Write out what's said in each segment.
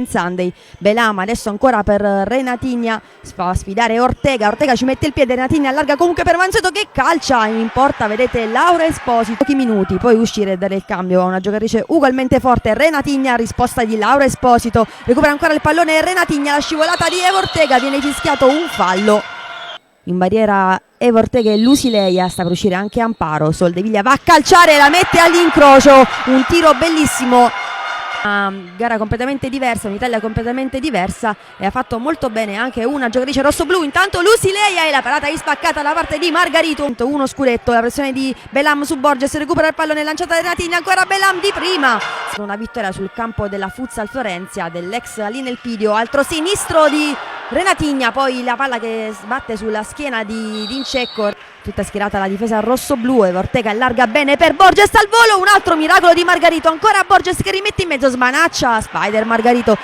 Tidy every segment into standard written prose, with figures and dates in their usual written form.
Sunday. Belam adesso ancora per Renatigna, fa a sfidare Ortega. Ortega ci mette il piede, Renatigna allarga comunque per Mansueto che calcia in porta, vedete Laura Esposito. Pochi minuti, poi uscire e dare il cambio a una giocatrice ugualmente forte. Renatigna, risposta di Laura Esposito, recupera ancora il pallone Renatigna, la scivolata di Eva Ortega, viene fischiato un fallo. In barriera Eva Ortega e Lusileia, sta per uscire anche Amparo. Soldeviglia va a calciare, la mette all'incrocio, un tiro bellissimo. Una gara completamente diversa, un'Italia completamente diversa, e ha fatto molto bene anche una giocatrice rossoblu. Intanto Lusileia e la parata ispaccata da parte di Margarito. Uno scudetto, la pressione di Belam su Borges, recupera il pallone, lanciata da Renatigna, ancora Belam di prima. Una vittoria sul campo della Futsal Florenzia dell'ex Alina Elpidio, altro sinistro di Renatigna, poi la palla che sbatte sulla schiena di Dincecco. Tutta schierata la difesa rossoblu, e Ortega allarga bene per Borges al volo, un altro miracolo di Margarito, ancora Borges che rimette in mezzo, smanaccia Spider Margarito.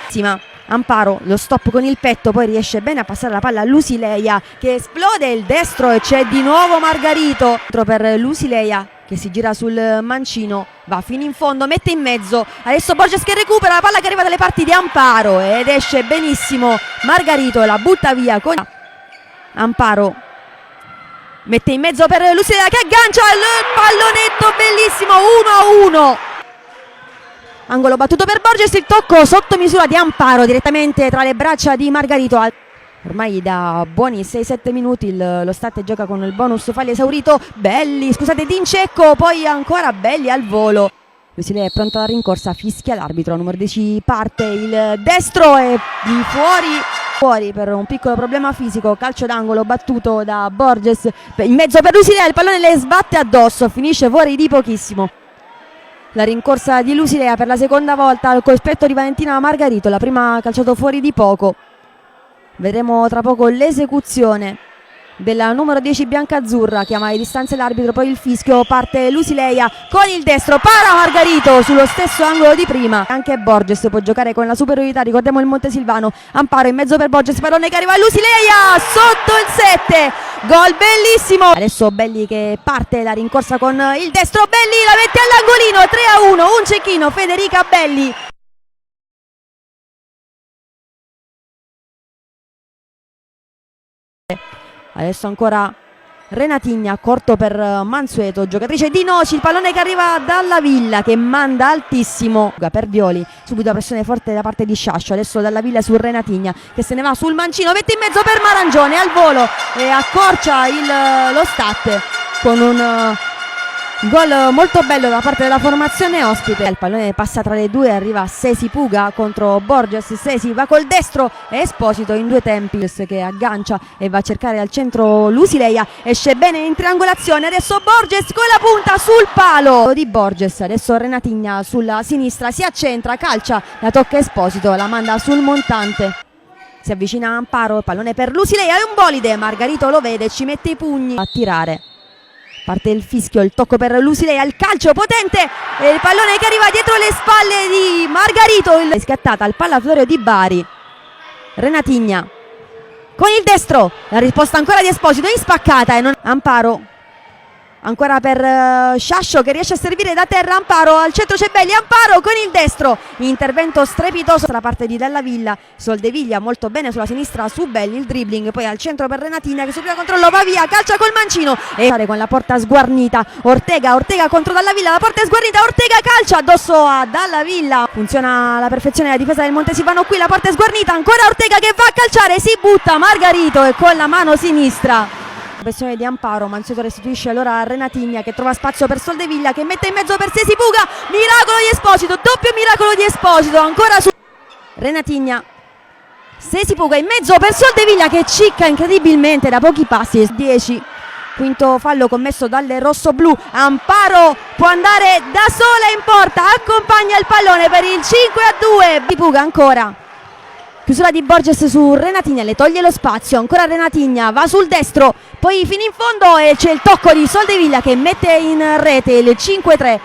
Amparo, lo stop con il petto, poi riesce bene a passare la palla a Lusileia che esplode il destro e c'è di nuovo Margarito. Per Lusileia che si gira sul mancino, va fino in fondo, mette in mezzo, adesso Borges che recupera la palla che arriva dalle parti di Amparo ed esce benissimo Margarito, la butta via con Amparo. Mette in mezzo per Lusileia che aggancia il pallonetto bellissimo, 1-1. Angolo battuto per Borges, il tocco sotto misura di Amparo direttamente tra le braccia di Margarito. Ormai da buoni 6-7 minuti lo State gioca con il bonus falli esaurito. Dincecco, poi ancora Belli al volo. Lusileia è pronta alla rincorsa, fischia l'arbitro, numero 10 parte, il destro è di fuori per un piccolo problema fisico. Calcio d'angolo battuto da Borges, in mezzo per Lusileia, il pallone le sbatte addosso, finisce fuori di pochissimo. La rincorsa di Lusileia per la seconda volta al cospetto di Valentina Margarito, la prima calciato fuori di poco. Vedremo tra poco l'esecuzione della numero 10 biancazzurra, chiama le distanze l'arbitro, poi il fischio, parte Lusileia con il destro, para Margarito sullo stesso angolo di prima. Anche Borges può giocare con la superiorità, ricordiamo il Montesilvano. Amparo in mezzo per Borges, pallone che arriva a Lusileia sotto il 7, gol bellissimo. Adesso Belli che parte la rincorsa con il destro, Belli la mette all'angolino, 3-1, un cecchino, Federica Belli. Adesso ancora Renatigna, corto per Mansueto, giocatrice di Noci, il pallone che arriva dalla Villa che manda altissimo per Violi, subito la pressione forte da parte di Sciascio, adesso dalla Villa su Renatigna che se ne va sul mancino, mette in mezzo per Marangione al volo e accorcia lo State con un gol molto bello da parte della formazione ospite. Il pallone passa tra le due, arriva a Sesi Puga contro Borges, Sesi va col destro e Esposito in due tempi che aggancia e va a cercare al centro Lusileia, esce bene in triangolazione, adesso Borges con la punta sul palo di Borges, adesso Renatigna sulla sinistra si accentra, calcia, la tocca Esposito, la manda sul montante. Si avvicina Amparo, pallone per Lusileia, è un bolide, Margarito lo vede, ci mette i pugni a tirare. Parte il fischio, il tocco per Lusileia, il calcio potente e il pallone che arriva dietro le spalle di Margarito. È scattata al pallatorio di Bari. Renatigna con il destro, la risposta ancora di Esposito, ispaccata e non... Amparo ancora per Sciascio che riesce a servire da terra, Amparo al centro c'è Belli, Amparo con il destro, intervento strepitoso da parte di Della Villa, Soldeviglia molto bene sulla sinistra su Belli, il dribbling, poi al centro per Renatigna che sul primo controllo va via, calcia col mancino e con la porta sguarnita, Ortega contro Dalla Villa, la porta è sguarnita, Ortega calcia addosso a Dalla Villa, funziona alla perfezione la difesa del Montesilvano, qui la porta è sguarnita, ancora Ortega che va a calciare, si butta Margarito e con la mano sinistra. Pressione di Amparo, Mansueto restituisce allora a Renatigna che trova spazio per Soldeviglia che mette in mezzo per Sesi Puga, miracolo di Esposito, doppio miracolo di Esposito, ancora su Renatigna, Sesi Puga in mezzo per Soldeviglia che cicca incredibilmente da pochi passi, 10, quinto fallo commesso dalle rossoblu. Amparo può andare da sola in porta, accompagna il pallone per il 5-2, Puga ancora. Chiusura di Borges su Renatigna, le toglie lo spazio, ancora Renatigna, va sul destro, poi fino in fondo e c'è il tocco di Soldeviglia che mette in rete il 5-3.